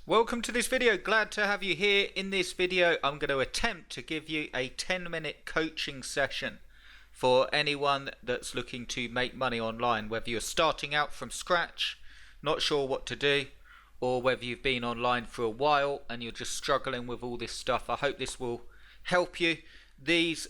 Welcome to this video. Glad to have you here. In this video, I'm going to attempt to give you a 10-minute coaching session for anyone that's looking to make money online, whether you're starting out from scratch, not sure what to do, or whether you've been online for a while and you're just struggling with all this stuff. I hope this will help you.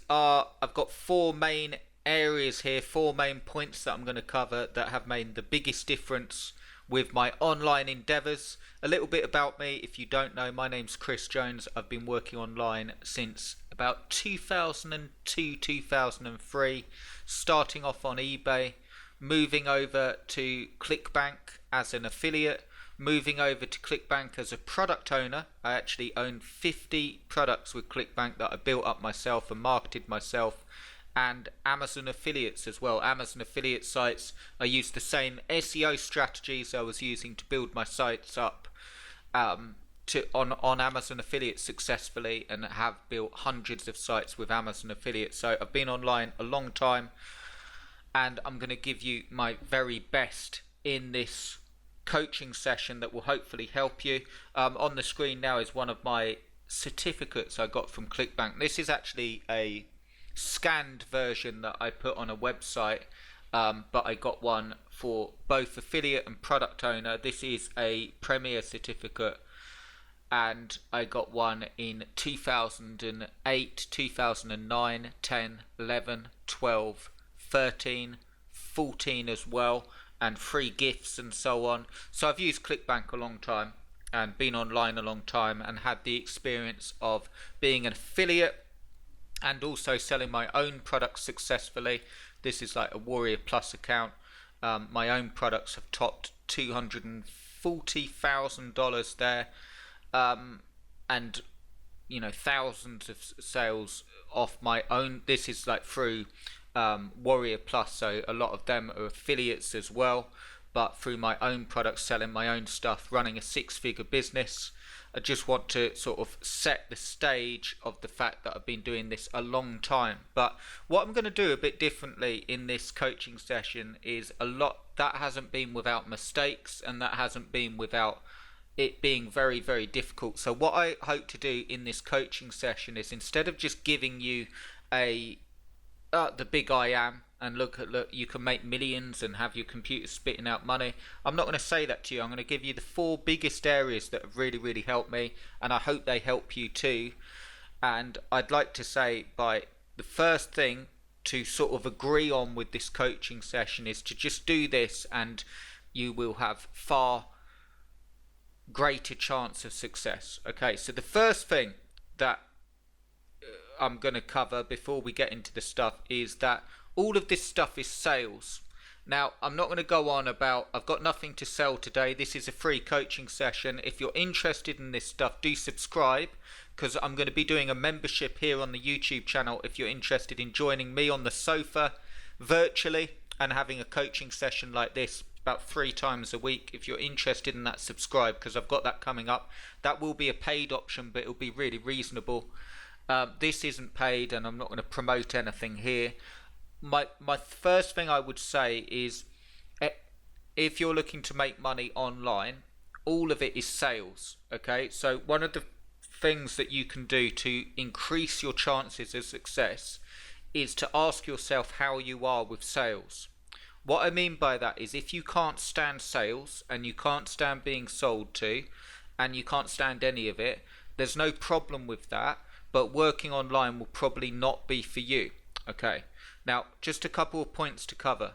I've got four main areas here, four main points that I'm going to cover that have made the biggest difference with my online endeavors. A little bit about me, if you don't know, my name's Chris Jones. I've been working online since about 2002, 2003, starting off on eBay, moving over to Clickbank as an affiliate, moving over to Clickbank as a product owner. I actually own 50 products with Clickbank that I built up myself and marketed myself, and Amazon affiliates as well. Amazon affiliate sites, I used the same SEO strategies I was using to build my sites up on Amazon affiliates successfully, and have built hundreds of sites with Amazon affiliates. So I've been online a long time, and I'm going to give you my very best in this coaching session that will hopefully help you. On the screen now is one of my certificates I got from Clickbank. This is actually a scanned version that I put on a website, but I got one for both affiliate and product owner. This is a premier certificate, and I got one in 2008, 2009, 10, 11, 12, 13, 14 as well, and free gifts and so on. So I've used Clickbank a long time and been online a long time, and had the experience of being an affiliate and also selling my own products successfully. This is like a Warrior Plus account. My own products have topped $240,000 there, and thousands of sales off my own. This is like through Warrior Plus, so a lot of them are affiliates as well, but through my own products, selling my own stuff, running a six-figure business. I just want to sort of set the stage of the fact that I've been doing this a long time. But what I'm going to do a bit differently in this coaching session is a lot that hasn't been without mistakes, and that hasn't been without it being very, very difficult. So what I hope to do in this coaching session is, instead of just giving you the big I am, and look, you can make millions and have your computer spitting out money, I'm not going to say that to you. I'm going to give you the four biggest areas that have really, really helped me, and I hope they help you too. And I'd like to say, by the first thing to sort of agree on with this coaching session is to just do this, and you will have far greater chance of success. Okay, so the first thing that I'm going to cover before we get into the stuff is that all of this stuff is sales. Now, I'm not going to go on about I've got nothing to sell today. This is a free coaching session. If you're interested in this stuff, do subscribe, because I'm going to be doing a membership here on the YouTube channel if you're interested in joining me on the sofa virtually and having a coaching session like this about 3 times a week. If you're interested in that, subscribe, because I've got that coming up. That will be a paid option, but it'll be really reasonable. This isn't paid, and I'm not going to promote anything here. My first thing I would say is, if you're looking to make money online, all of it is sales. Okay, so one of the things that you can do to increase your chances of success is to ask yourself how you are with sales. What I mean by that is, if you can't stand sales, and you can't stand being sold to, and you can't stand any of it, there's no problem with that, but working online will probably not be for you. Okay, now just a couple of points to cover.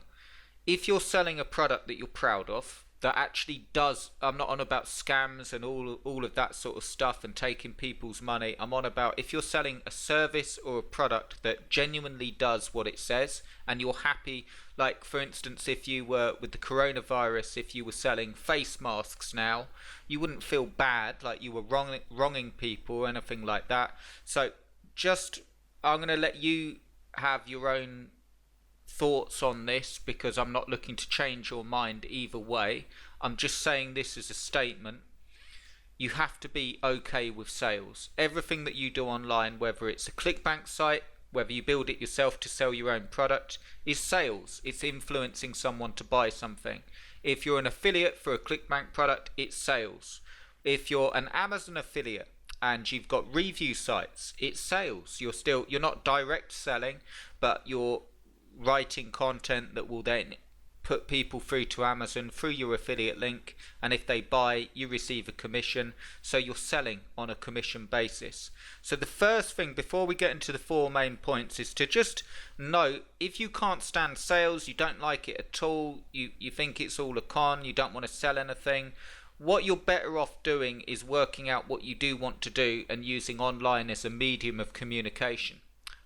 If you're selling a product that you're proud of, that actually does, I'm not on about scams and all of that sort of stuff and taking people's money. I'm on about if you're selling a service or a product that genuinely does what it says, and you're happy. Like, for instance, if you were with the coronavirus, if you were selling face masks now, you wouldn't feel bad like you were wronging people or anything like that. So I'm going to let you have your own thoughts on this, because I'm not looking to change your mind either way. I'm just saying this as a statement. You have to be okay with sales. Everything that you do online, whether it's a Clickbank site, whether you build it yourself to sell your own product, is sales. It's influencing someone to buy something. If you're an affiliate for a Clickbank product, it's sales. If you're an Amazon affiliate and you've got review sites, it's sales. You're not direct selling, but you're writing content that will then put people through to Amazon through your affiliate link, and if they buy, you receive a commission. So you're selling on a commission basis. So the first thing before we get into the 4 main points is to just note, if you can't stand sales, you don't like it at all, you think it's all a con, you don't want to sell anything, what you're better off doing is working out what you do want to do and using online as a medium of communication.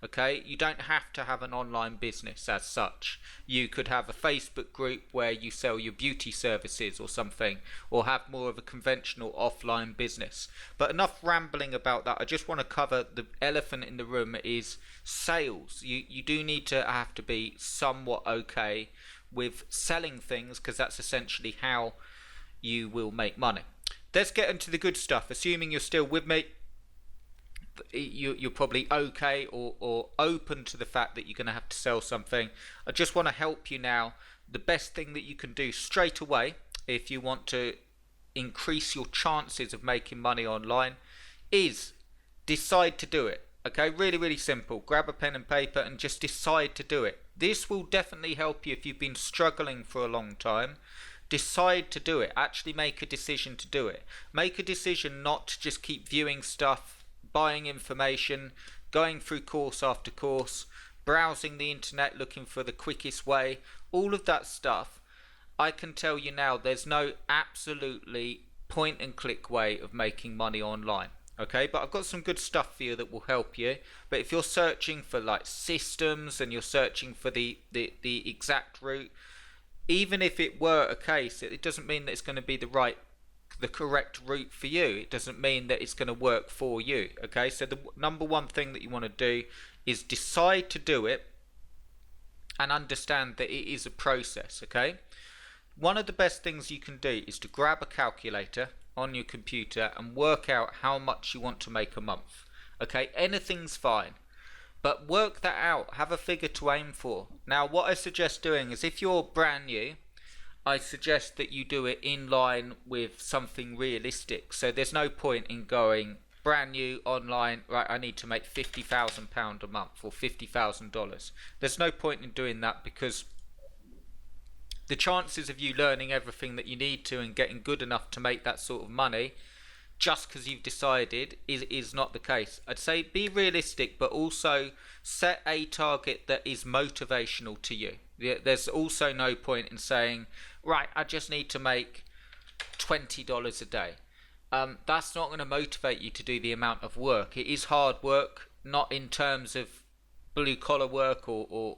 Okay, you don't have to have an online business as such. You could have a Facebook group where you sell your beauty services or something, or have more of a conventional offline business. But enough rambling about that. I just want to cover the elephant in the room is sales. You do need to have to be somewhat okay with selling things, because that's essentially how you will make money. Let's get into the good stuff. Assuming you're still with me, you're probably okay or open to the fact that you're going to have to sell something. I just want to help you now. The best thing that you can do straight away if you want to increase your chances of making money online is decide to do it. Okay, really, really simple. Grab a pen and paper and just decide to do it. This will definitely help you if you've been struggling for a long time. Decide to do it. Actually make a decision to do it. Make a decision not to just keep viewing stuff, buying information, going through course after course, browsing the internet looking for the quickest way, all of that stuff. I can tell you now, there's no absolutely point and click way of making money online. Okay, but I've got some good stuff for you that will help you. But if you're searching for like systems and you're searching for the exact route, even if it were a case, it doesn't mean that it's going to be the correct route for you. It doesn't mean that it's going to work for you. Okay, so the number one thing that you want to do is decide to do it and understand that it is a process. Okay, one of the best things you can do is to grab a calculator on your computer and work out how much you want to make a month. Okay, anything's fine, but work that out. Have a figure to aim for. Now what I suggest doing is, if you're brand new, I suggest that you do it in line with something realistic. So there's no point in going brand new online, right, I need to make £50,000 a month or $50,000. There's no point in doing that, because the chances of you learning everything that you need to and getting good enough to make that sort of money just because you've decided is not the case. I'd say be realistic, but also set a target that is motivational to you. There's also no point in saying, right, I just need to make $20 a day. That's not going to motivate you to do the amount of work. It is hard work, not in terms of blue collar work or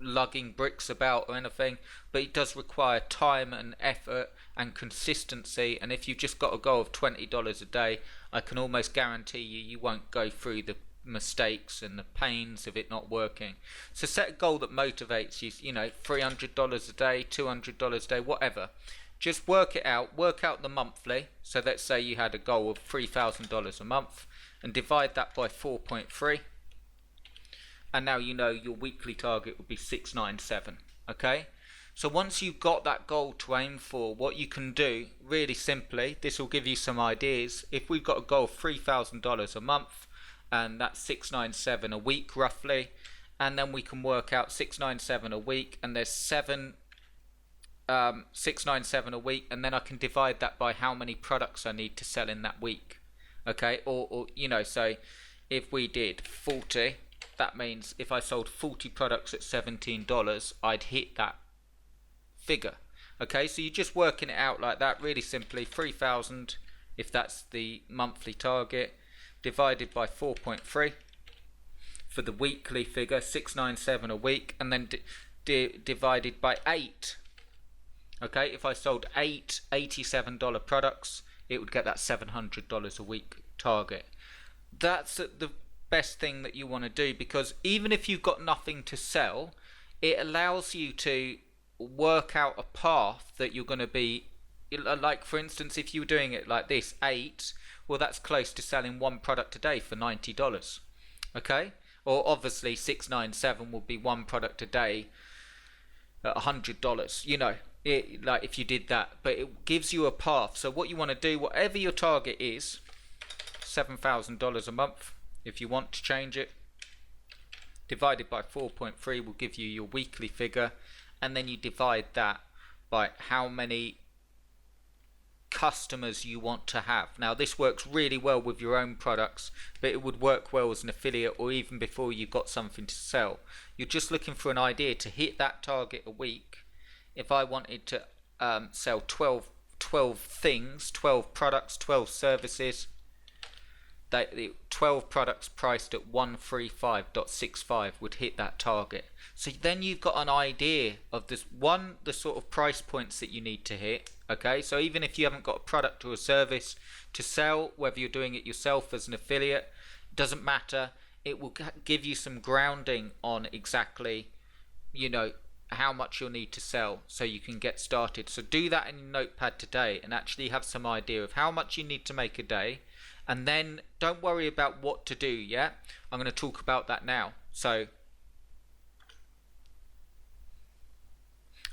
lugging bricks about or anything, but it does require time and effort and consistency. And if you've just got a goal of $20 a day, I can almost guarantee you won't go through the mistakes and the pains of it not working. So set a goal that motivates you, $300 a day, $200 a day, whatever. Just work it out, work out the monthly. So let's say you had a goal of $3,000 a month and divide that by 4.3. And now you know your weekly target would be 697. Okay, so once you've got that goal to aim for, what you can do really simply, this will give you some ideas. If we've got a goal of $3,000 a month, and that's 697 a week roughly, and then we can work out 697 a week, and there's 697 a week, and then I can divide that by how many products I need to sell in that week. Okay, or so if we did 40, that means if I sold 40 products at $17, I'd hit that figure. Okay, so you're just working it out like that, really simply. 3,000, if that's the monthly target, divided by 4.3 for the weekly figure, 697 a week, and then divided by 8. Okay, if I sold 8 $87 products, it would get that $700 a week target. That's the best thing that you want to do, because even if you've got nothing to sell, it allows you to work out a path that you're going to be, like for instance, if you were doing it like this, 8, well that's close to selling one product a day for $90. Okay, or obviously 697 will be one product a day at $100. like if you did that, but it gives you a path. So what you want to do, whatever your target is, $7,000 a month, if you want to change it, divided by 4.3 will give you your weekly figure, and then you divide that by how many customers you want to have. Now this works really well with your own products, but it would work well as an affiliate or even before you've got something to sell. You're just looking for an idea to hit that target a week. If I wanted to sell 12 things, 12 products, 12 services, the 12 products priced at 135.65 would hit that target. So then you've got an idea of the sort of price points that you need to hit. Okay, so even if you haven't got a product or a service to sell, whether you're doing it yourself as an affiliate, doesn't matter. It will give you some grounding on exactly, how much you'll need to sell so you can get started. So do that in your notepad today and actually have some idea of how much you need to make a day. And then don't worry about what to do, yeah? I'm going to talk about that now.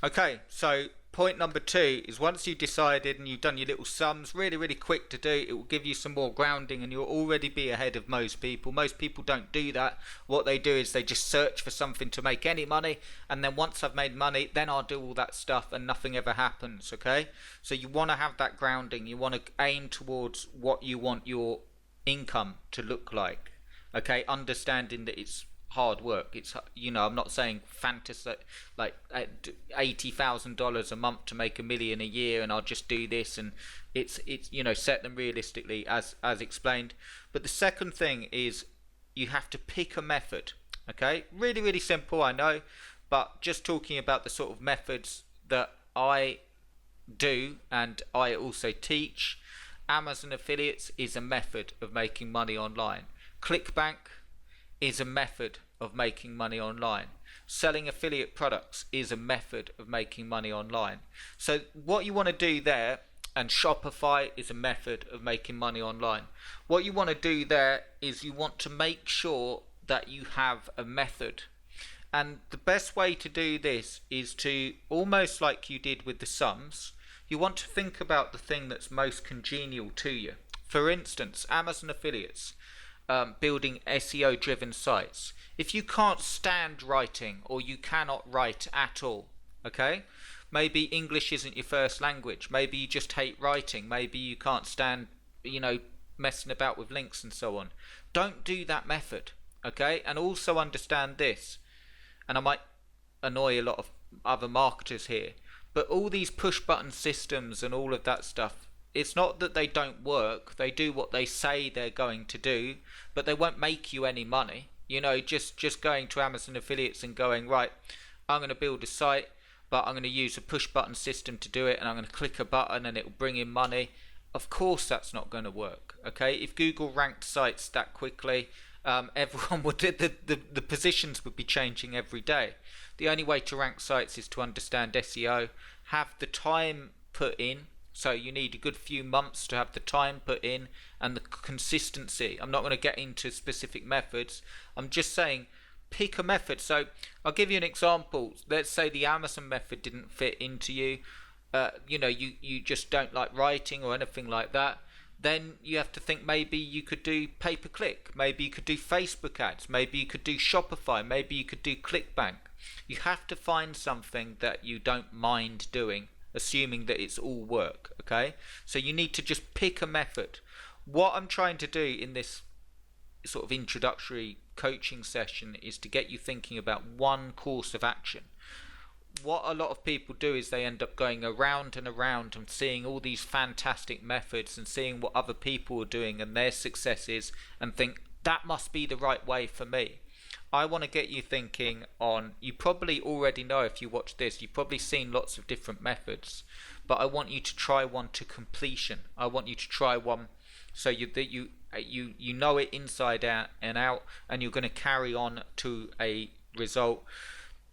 Okay, so point number 2 is once you've decided and you've done your little sums, really, really quick to do, it will give you some more grounding and you'll already be ahead of most people. Most people don't do that. What they do is they just search for something to make any money, and then once I've made money, then I'll do all that stuff and nothing ever happens, okay? So you want to have that grounding. You want to aim towards what you want your income to look like, okay? Understanding that it's hard work. It's, I'm not saying fantasy like $80,000 a month to make $1 million a year and I'll just do this, and it's set them realistically as explained. But the second thing is you have to pick a method. Okay, really, really simple, I know, but just talking about the sort of methods that I do and I also teach. Amazon affiliates is a method of making money online. Clickbank is a method of making money online. Selling affiliate products is a method of making money online. So what you want to do there, and Shopify is a method of making money online. What you want to do there is you want to make sure that you have a method. And the best way to do this is to, almost like you did with the sums, you want to think about the thing that's most congenial to you. For instance, Amazon affiliates, building SEO driven sites. If you can't stand writing or you cannot write at all, okay, maybe English isn't your first language, maybe you just hate writing, maybe you can't stand messing about with links and so on, don't do that method, okay? And also understand this, and I might annoy a lot of other marketers here, but all these push button systems and all of that stuff, it's not that they don't work. They do what they say they're going to do, but they won't make you any money. Just going to Amazon affiliates and going, right, I'm going to build a site, but I'm going to use a push button system to do it, and I'm going to click a button and it will bring in money. Of course that's not going to work, okay? If Google ranked sites that quickly, everyone would, the positions would be changing every day. The only way to rank sites is to understand SEO, have the time put in. So you need a good few months to have the time put in and the consistency. I'm not going to get into specific methods. I'm just saying pick a method. So I'll give you an example. Let's say the Amazon method didn't fit into you. You just don't like writing or anything like that. Then you have to think maybe you could do pay-per-click. Maybe you could do Facebook ads. Maybe you could do Shopify. Maybe you could do Clickbank. You have to find something that you don't mind doing, assuming that it's all work, okay? So you need to just pick a method. What I'm trying to do in this sort of introductory coaching session is to get you thinking about one course of action. What a lot of people do is they end up going around and around and seeing all these fantastic methods and seeing what other people are doing and their successes and think that must be the right way for me. I want to get you thinking on, you probably already know if you watch this, you've probably seen lots of different methods, but I want you to try one to completion. I want you to try one so you know it inside out, and you're going to carry on to a result.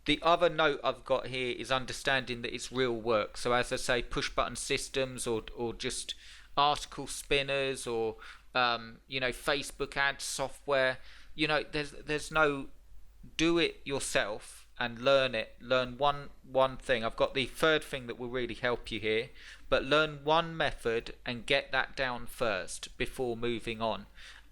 The other note I've got here is understanding that it's real work. So as I say, push button systems or just article spinners or Facebook ad software. There's no do it yourself and learn it. Learn one thing. I've got the third thing that will really help you here, but learn one method and get that down first before moving on.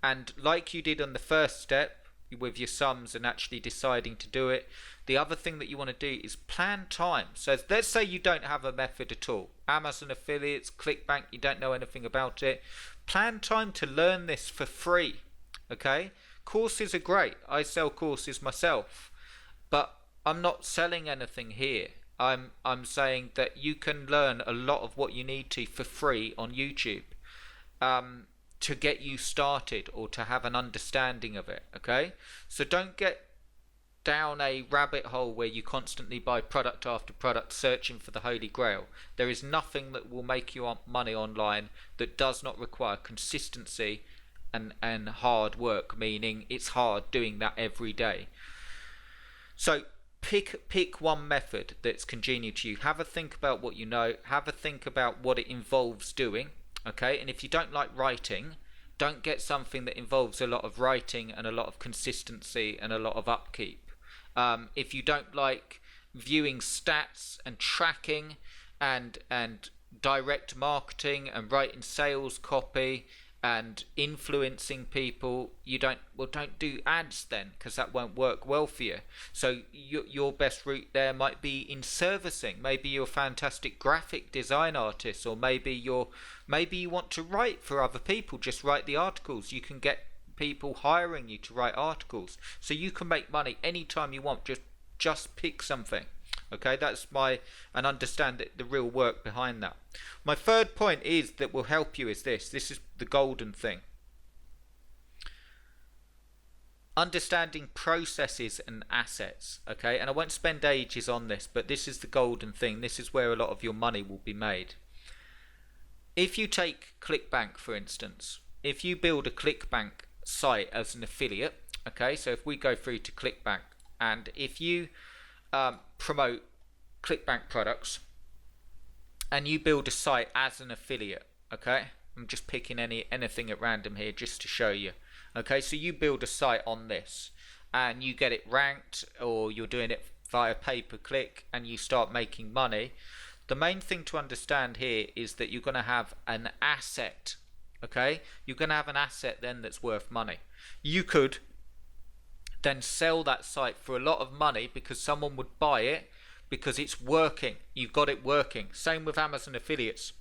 And like you did on the first step with your sums and actually deciding to do it, the other thing that you want to do is plan time. So let's say you don't have a method at all. Amazon affiliates, Clickbank, you don't know anything about it. Plan time to learn this for free. Okay? Courses are great. I sell courses myself, but I'm not selling anything here. I'm saying that you can learn a lot of what you need to for free on YouTube, to get you started or to have an understanding of it. Okay? So don't get down a rabbit hole where you constantly buy product after product searching for the holy grail. There is nothing that will make you money online that does not require consistency and hard work, meaning it's hard doing that every day. So pick one method that's congenial to you. Have a think about what you know. Have a think about what it involves doing. Okay, and if you don't like writing, don't get something that involves a lot of writing and a lot of consistency and a lot of upkeep. If you don't like viewing stats and tracking and direct marketing and writing sales copy and influencing people, don't do ads then, because that won't work well for you. So your best route there might be in servicing. Maybe you're a fantastic graphic design artist, or maybe you want to write for other people. Just write the articles. You can get people hiring you to write articles, so you can make money anytime you want. Just pick something. Okay, that's and understand the real work behind that. My third point is that will help you is this is the golden thing: understanding processes and assets. Okay, and I won't spend ages on this, but this is the golden thing. This is where a lot of your money will be made. If you take Clickbank, for instance, if you build a Clickbank site as an affiliate, okay, so if we go through to Clickbank, and if you promote Clickbank products and you build a site as an affiliate, okay, I'm just picking anything at random here just to show you. Okay, so you build a site on this and you get it ranked, or you're doing it via pay-per-click and you start making money. The main thing to understand here is that you're going to have an asset. Okay, you're going to have an asset then that's worth money. You could then sell that site for a lot of money because someone would buy it because it's working. You've got it working. Same with Amazon affiliates.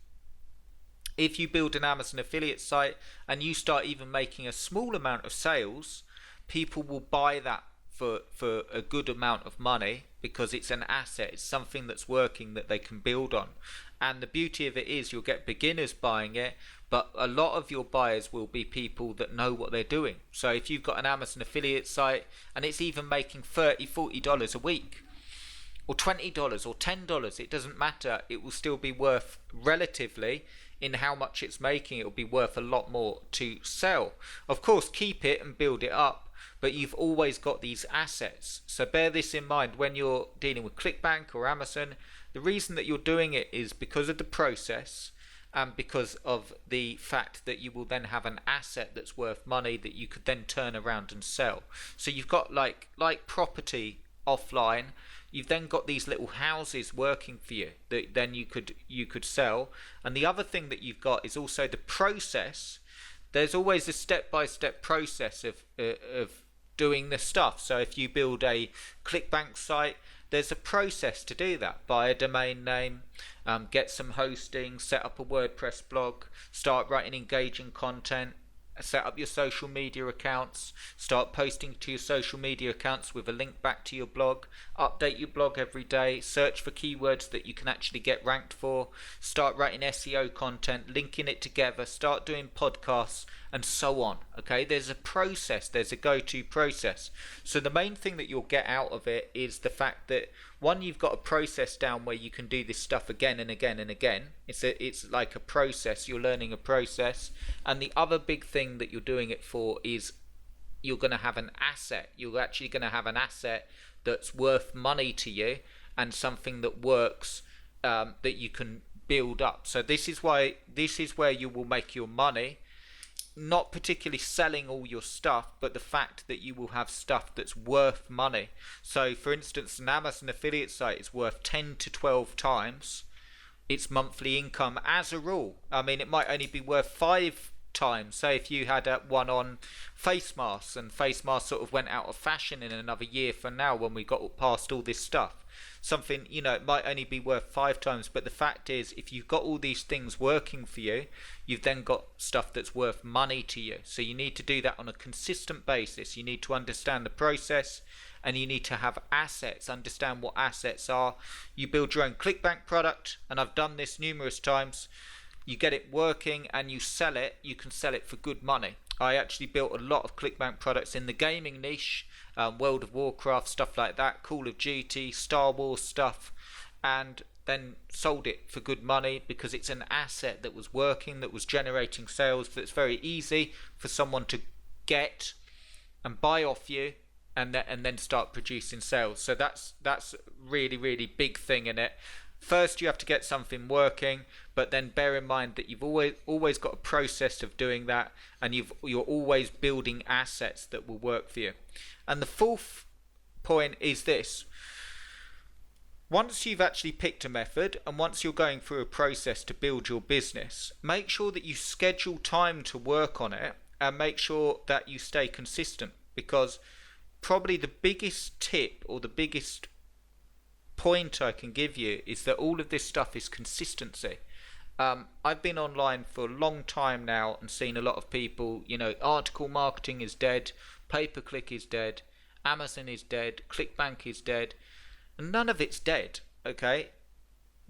If you build an Amazon affiliate site and you start even making a small amount of sales, people will buy that for a good amount of money because it's an asset. It's something that's working that they can build on. And the beauty of it is you'll get beginners buying it, but a lot of your buyers will be people that know what they're doing. So if you've got an Amazon affiliate site and it's even making $30, $40 a week, or $20 or $10, it doesn't matter. It will still be worth, relatively, in how much it's making, it will be worth a lot more to sell. Of course, keep it and build it up, but you've always got these assets. So bear this in mind when you're dealing with Clickbank or Amazon. The reason that you're doing it is because of the process and because of the fact that you will then have an asset that's worth money that you could then turn around and sell. So you've got like property offline. You've then got these little houses working for you that then you could sell. And the other thing that you've got is also the process. There's always a step-by-step process of doing this stuff. So if you build a Clickbank site, there's a process to do that. Buy a domain name, get some hosting, set up a WordPress blog, start writing engaging content, set up your social media accounts, start posting to your social media accounts with a link back to your blog, update your blog every day, search for keywords that you can actually get ranked for, start writing SEO content, linking it together, start doing podcasts, and so on. Okay, there's a process, there's a go-to process. So the main thing that you'll get out of it is the fact that, one, you've got a process down where you can do this stuff again and again and again. It's like a process, you're learning a process. And the other big thing that you're doing it for is you're going to have an asset. You're actually going to have an asset that's worth money to you and something that works, that you can build up. So this is where you will make your money. not particularly selling all your stuff, but the fact that you will have stuff that's worth money. So, for instance, an Amazon affiliate site is worth 10 to 12 times its monthly income as a rule. I mean, it might only be worth 5 times. Say if you had one on face masks, and face masks sort of went out of fashion in another year from now when we got past all this stuff. Something, it might only be worth 5 times, but the fact is, if you've got all these things working for you, you've then got stuff that's worth money to you. So you need to do that on a consistent basis. You need to understand the process, and you need to have assets, understand what assets are. You build your own Clickbank product, and I've done this numerous times. You get it working and you sell it. You can sell it for good money. I actually built a lot of Clickbank products in the gaming niche, World of Warcraft, stuff like that, Call of Duty, Star Wars stuff, and then sold it for good money because it's an asset that was working, that was generating sales, that's very easy for someone to get and buy off you, and then start producing sales. So that's really, really big thing in it. First, you have to get something working, but then bear in mind that you've always got a process of doing that, and you're always building assets that will work for you. And the fourth point is this: once you've actually picked a method, and once you're going through a process to build your business, make sure that you schedule time to work on it, and make sure that you stay consistent, because probably the biggest tip or the biggest point I can give you is that all of this stuff is consistency. I've been online for a long time now and seen a lot of people, article marketing is dead, pay-per-click is dead, Amazon is dead, Clickbank is dead, and none of it's dead, okay?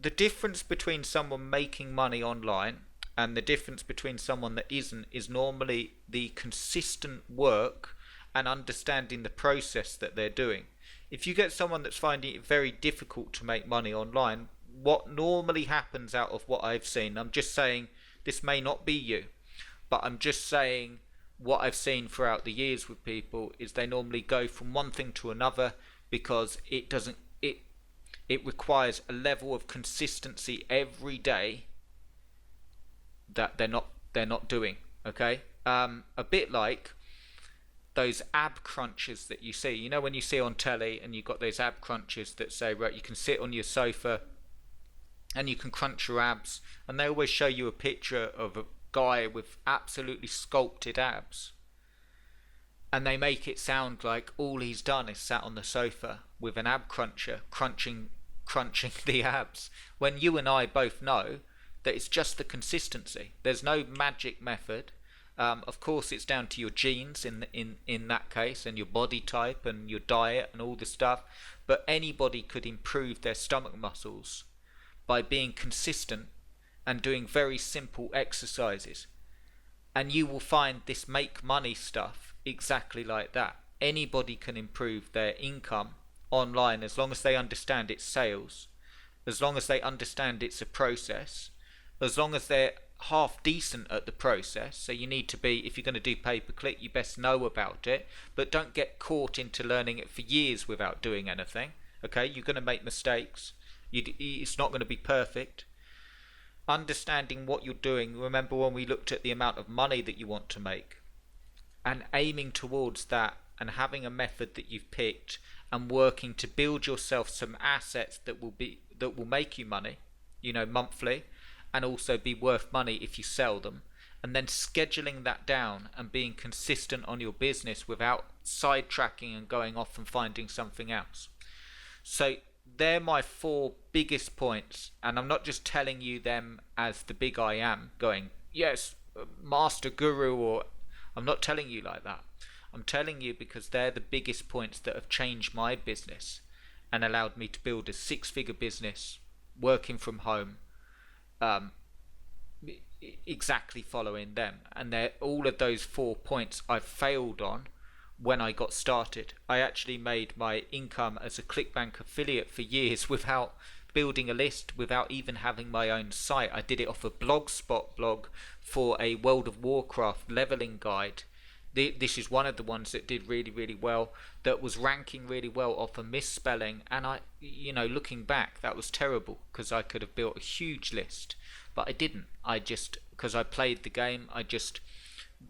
The difference between someone making money online and the difference between someone that isn't is normally the consistent work and understanding the process that they're doing. If you get someone that's finding it very difficult to make money online, what normally happens out of what I've seen, I'm just saying this may not be you, but I'm just saying what I've seen throughout the years with people is they normally go from one thing to another because it requires a level of consistency every day that they're not doing. Okay, a bit like those ab crunches that you see. When you see on telly and you've got those ab crunches that say, right, you can sit on your sofa and you can crunch your abs, and they always show you a picture of a guy with absolutely sculpted abs, and they make it sound like all he's done is sat on the sofa with an ab cruncher crunching the abs, when you and I both know that it's just the consistency. There's no magic method. Of course, it's down to your genes in that case, and your body type and your diet and all this stuff. But anybody could improve their stomach muscles by being consistent and doing very simple exercises. And you will find this make money stuff exactly like that. Anybody can improve their income online as long as they understand it's sales, as long as they understand it's a process, as long as they're half decent at the process. So you need to be, if you're going to do pay-per-click, you best know about it, but don't get caught into learning it for years without doing anything. Okay, you're going to make mistakes. It's not going to be perfect. Understanding what you're doing. Remember when we looked at the amount of money that you want to make, and aiming towards that, and having a method that you've picked, and working to build yourself some assets that will make you money, monthly, and also be worth money if you sell them, and then scheduling that down and being consistent on your business without sidetracking and going off and finding something else. So they're my 4 biggest points, and I'm not just telling you them as the big I am going, yes, master guru, or I'm not telling you like that. I'm telling you because they're the biggest points that have changed my business and allowed me to build a 6-figure business working from home, exactly following them. And they're all of those 4 points I've failed on when I got started. I actually made my income as a Clickbank affiliate for years without building a list, without even having my own site. I did it off a Blogspot blog for a World of Warcraft leveling guide. This is one of the ones that did really, really well, that was ranking really well off a misspelling, and looking back, that was terrible because I could have built a huge list, but I didn't. Because I played the game, I just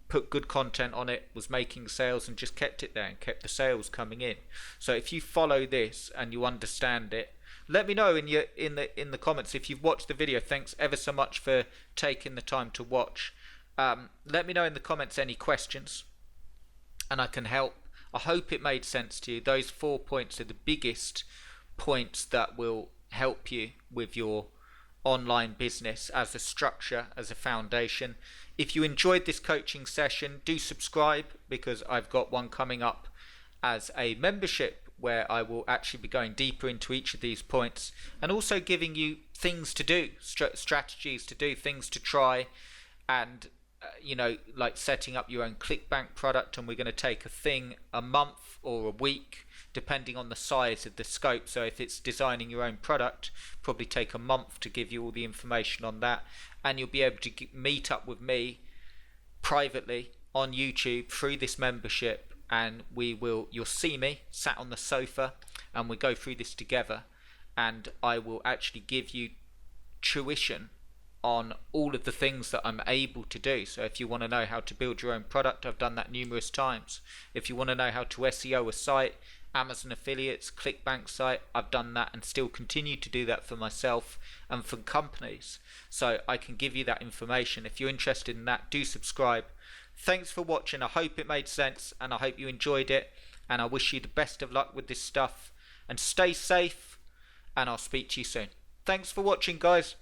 put good content on it, was making sales, and just kept it there and kept the sales coming in. So if you follow this and you understand it, let me know in the comments. If you've watched the video, thanks ever so much for taking the time to watch. Let me know in the comments any questions, and I can help. I hope it made sense to you. Those 4 points are the biggest points that will help you with your online business as a structure, as a foundation. If you enjoyed this coaching session, do subscribe, because I've got one coming up as a membership where I will actually be going deeper into each of these points, and also giving you things to do, strategies to do, things to try, and like setting up your own Clickbank product. And we're going to take a month or a week, depending on the size of the scope. So if it's designing your own product, probably take a month to give you all the information on that. And you'll be able to meet up with me privately on YouTube through this membership, and you'll see me sat on the sofa, and we go through this together, and I will actually give you tuition on all of the things that I'm able to do. So if you want to know how to build your own product, I've done that numerous times. If you want to know how to SEO a site, Amazon affiliates, Clickbank site, I've done that and still continue to do that for myself and for companies. So I can give you that information. If you're interested in that, do subscribe. Thanks for watching. I hope it made sense, and I hope you enjoyed it, and I wish you the best of luck with this stuff, and stay safe, and I'll speak to you soon. Thanks for watching, guys.